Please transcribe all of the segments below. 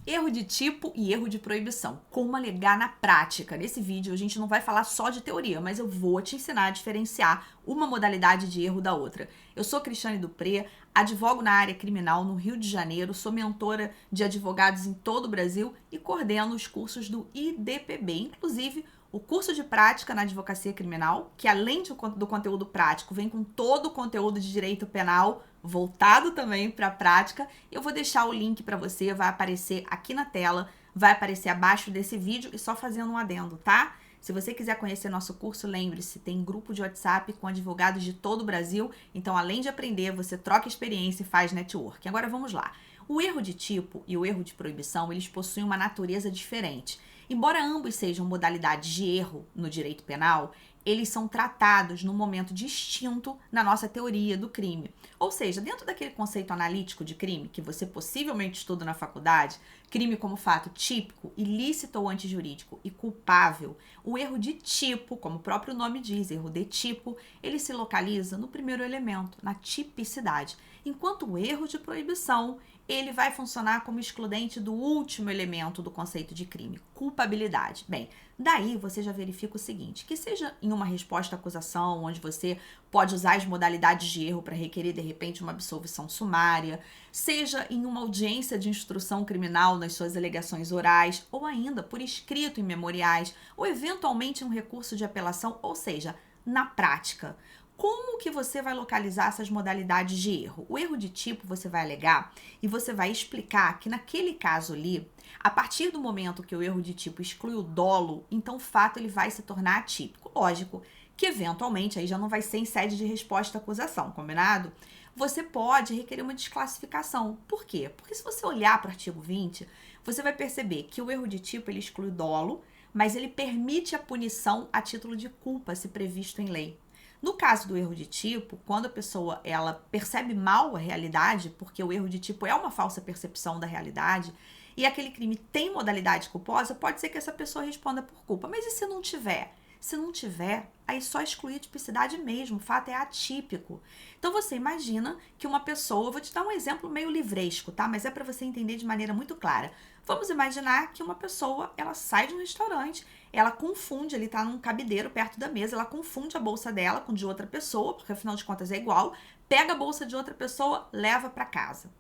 Erro de tipo e erro de proibição. Como alegar na prática. Nesse vídeo a gente não vai falar só de teoria, mas eu vou te ensinar a diferenciar uma modalidade de erro da outra. Eu sou Cristiane Dupré, advogo na área criminal no Rio de Janeiro, sou mentora de advogados em todo o Brasil e coordeno os cursos do IDPB, inclusive o curso de prática na advocacia criminal, que além do conteúdo prático, vem com todo o conteúdo de direito penal, voltado também para a prática. Eu vou deixar o link para você, vai aparecer aqui na tela, vai aparecer abaixo desse vídeo e só fazendo um adendo, tá? Se você quiser conhecer nosso curso, lembre-se, tem grupo de WhatsApp com advogados de todo o Brasil, então além de aprender, você troca experiência e faz network. Agora vamos lá. O erro de tipo e o erro de proibição, eles possuem uma natureza diferente. Embora ambos sejam modalidades de erro no direito penal, eles são tratados num momento distinto na nossa teoria do crime. Ou seja, dentro daquele conceito analítico de crime, que você possivelmente estuda na faculdade, crime como fato típico, ilícito ou antijurídico e culpável, o erro de tipo, como o próprio nome diz, erro de tipo, ele se localiza no primeiro elemento, na tipicidade. Enquanto o erro de proibição, ele vai funcionar como excludente do último elemento do conceito de crime, culpabilidade. Bem, daí você já verifica o seguinte, que seja em uma resposta à acusação, onde você pode usar as modalidades de erro para requerer, de repente, uma absolvição sumária, seja em uma audiência de instrução criminal nas suas alegações orais, ou ainda por escrito em memoriais, ou eventualmente um recurso de apelação, ou seja, na prática. Como que você vai localizar essas modalidades de erro? O erro de tipo você vai alegar e você vai explicar que naquele caso ali, a partir do momento que o erro de tipo exclui o dolo, então o fato ele vai se tornar atípico. Lógico que eventualmente aí já não vai ser em sede de resposta à acusação, combinado? Você pode requerer uma desclassificação. Por quê? Porque se você olhar para o artigo 20, você vai perceber que o erro de tipo ele exclui o dolo, mas ele permite a punição a título de culpa, se previsto em lei. No caso do erro de tipo, quando a pessoa ela percebe mal a realidade, porque o erro de tipo é uma falsa percepção da realidade, e aquele crime tem modalidade culposa, pode ser que essa pessoa responda por culpa. Mas e se não tiver? Se não tiver, aí só excluir a tipicidade mesmo, o fato é atípico. Então você imagina que uma pessoa, vou te dar um exemplo meio livresco, tá? Mas é para você entender de maneira muito clara. Vamos imaginar que uma pessoa, ela sai de um restaurante, ela confunde, ele tá num cabideiro perto da mesa, ela confunde a bolsa dela com de outra pessoa, porque afinal de contas é igual, pega a bolsa de outra pessoa, leva para casa.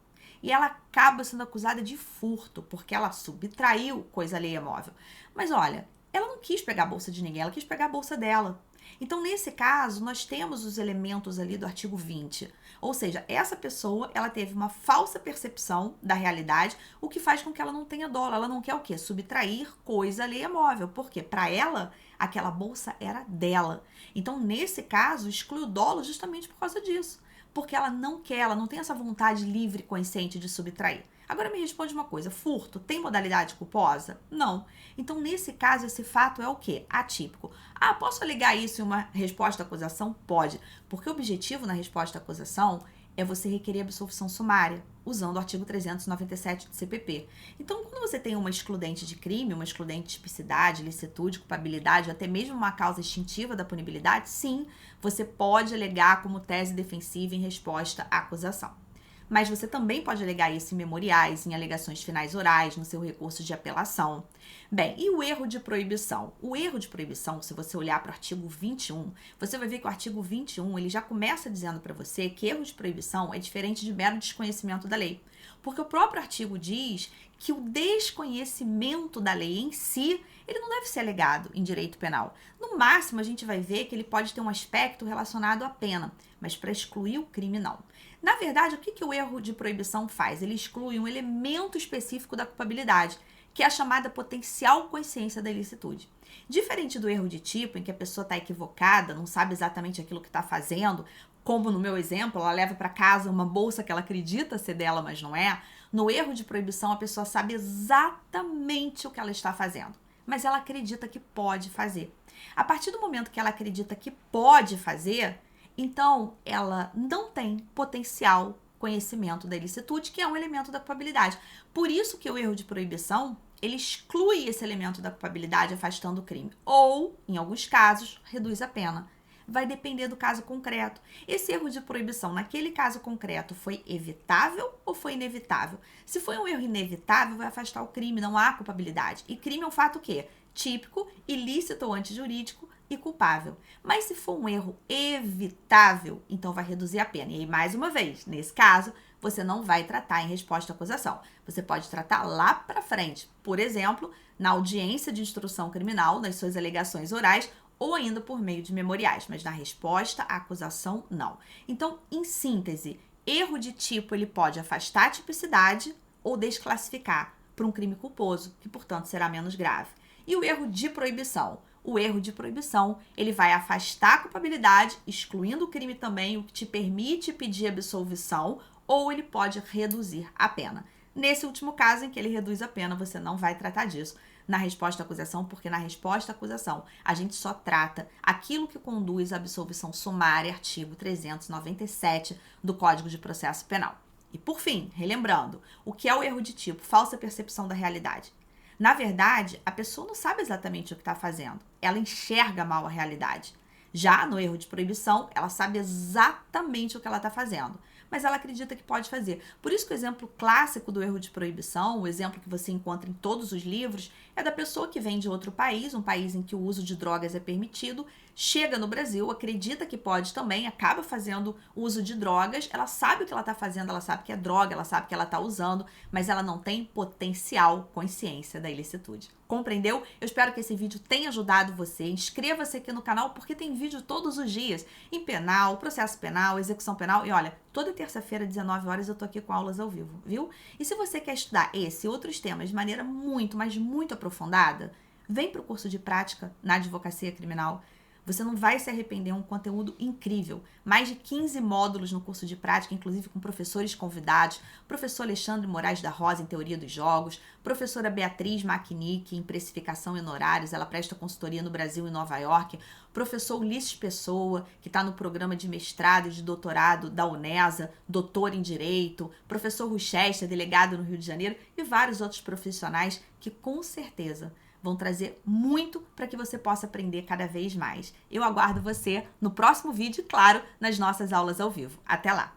E ela acaba sendo acusada de furto, porque ela subtraiu coisa alheia móvel. Mas olha, ela não quis pegar a bolsa de ninguém, ela quis pegar a bolsa dela. Então, nesse caso, nós temos os elementos ali do artigo 20. Ou seja, essa pessoa, ela teve uma falsa percepção da realidade, o que faz com que ela não tenha dolo. Ela não quer o quê? Subtrair coisa alheia móvel. Por quê? Para ela, aquela bolsa era dela. Então, nesse caso, exclui o dolo justamente por causa disso. Porque ela não quer, ela não tem essa vontade livre e consciente de subtrair. Agora me responde uma coisa, furto tem modalidade culposa? Não. Então, nesse caso, esse fato é o quê? Atípico. Ah, posso alegar isso em uma resposta à acusação? Pode, porque o objetivo na resposta à acusação é você requerer absolvição sumária, usando o artigo 397 do CPP. Então, quando você tem uma excludente de crime, uma excludente de tipicidade, licitude, culpabilidade, até mesmo uma causa extintiva da punibilidade, sim, você pode alegar como tese defensiva em resposta à acusação. Mas você também pode alegar isso em memoriais, em alegações finais orais, no seu recurso de apelação. Bem, e o erro de proibição? O erro de proibição, se você olhar para o artigo 21, você vai ver que o artigo 21 ele já começa dizendo para você que erro de proibição é diferente de mero desconhecimento da lei. Porque o próprio artigo diz que o desconhecimento da lei em si, ele não deve ser alegado em direito penal. No máximo, a gente vai ver que ele pode ter um aspecto relacionado à pena, mas para excluir o crime, não. Na verdade, o que o erro de proibição faz? Ele exclui um elemento específico da culpabilidade, que é a chamada potencial consciência da ilicitude. Diferente do erro de tipo, em que a pessoa está equivocada, não sabe exatamente aquilo que está fazendo, como no meu exemplo, ela leva para casa uma bolsa que ela acredita ser dela, mas não é. No erro de proibição, a pessoa sabe exatamente o que ela está fazendo, mas ela acredita que pode fazer. A partir do momento que ela acredita que pode fazer, então ela não tem potencial conhecimento da ilicitude, que é um elemento da culpabilidade. Por isso que o erro de proibição, ele exclui esse elemento da culpabilidade, afastando o crime. Ou, em alguns casos, reduz a pena. Vai depender do caso concreto. Esse erro de proibição naquele caso concreto foi evitável ou foi inevitável? Se foi um erro inevitável, vai afastar o crime, não há culpabilidade. E crime é um fato o quê? Típico, ilícito ou antijurídico e culpável. Mas se for um erro evitável, então vai reduzir a pena. E aí, mais uma vez, nesse caso, você não vai tratar em resposta à acusação. Você pode tratar lá para frente, por exemplo, na audiência de instrução criminal, nas suas alegações orais, ou ainda por meio de memoriais, mas na resposta à acusação, não. Então, em síntese, erro de tipo ele pode afastar a tipicidade ou desclassificar para um crime culposo, que, portanto, será menos grave. E o erro de proibição? O erro de proibição, ele vai afastar a culpabilidade, excluindo o crime também, o que te permite pedir absolvição, ou ele pode reduzir a pena. Nesse último caso, em que ele reduz a pena, você não vai tratar disso na resposta à acusação, porque na resposta à acusação a gente só trata aquilo que conduz à absolvição sumária, artigo 397 do Código de Processo Penal. E por fim, relembrando, o que é o erro de tipo? Falsa percepção da realidade. Na verdade, a pessoa não sabe exatamente o que está fazendo, ela enxerga mal a realidade. Já no erro de proibição, ela sabe exatamente o que ela está fazendo, mas ela acredita que pode fazer. Por isso que o exemplo clássico do erro de proibição, o exemplo que você encontra em todos os livros, é da pessoa que vem de outro país, um país em que o uso de drogas é permitido, chega no Brasil, acredita que pode também, acaba fazendo uso de drogas, ela sabe o que ela está fazendo, ela sabe que é droga, ela sabe que ela está usando, mas ela não tem potencial consciência da ilicitude. Compreendeu? Eu espero que esse vídeo tenha ajudado você. Inscreva-se aqui no canal porque tem vídeo todos os dias em penal, processo penal, execução penal. E olha, toda terça-feira, 19 horas, eu tô aqui com aulas ao vivo, viu? E se você quer estudar esse e outros temas de maneira muito, mas muito aprofundada, vem para o curso de prática na advocacia criminal. Você não vai se arrepender, é um conteúdo incrível. Mais de 15 módulos no curso de prática, inclusive com professores convidados, professor Alexandre Moraes da Rosa em Teoria dos Jogos, professora Beatriz Makinick em Precificação e Honorários, ela presta consultoria no Brasil e Nova York, professor Ulisses Pessoa, que está no programa de mestrado e de doutorado da UNESA, doutor em Direito, professor Ruchester, delegado no Rio de Janeiro, e vários outros profissionais que com certeza vão trazer muito para que você possa aprender cada vez mais. Eu aguardo você no próximo vídeo e, claro, nas nossas aulas ao vivo. Até lá!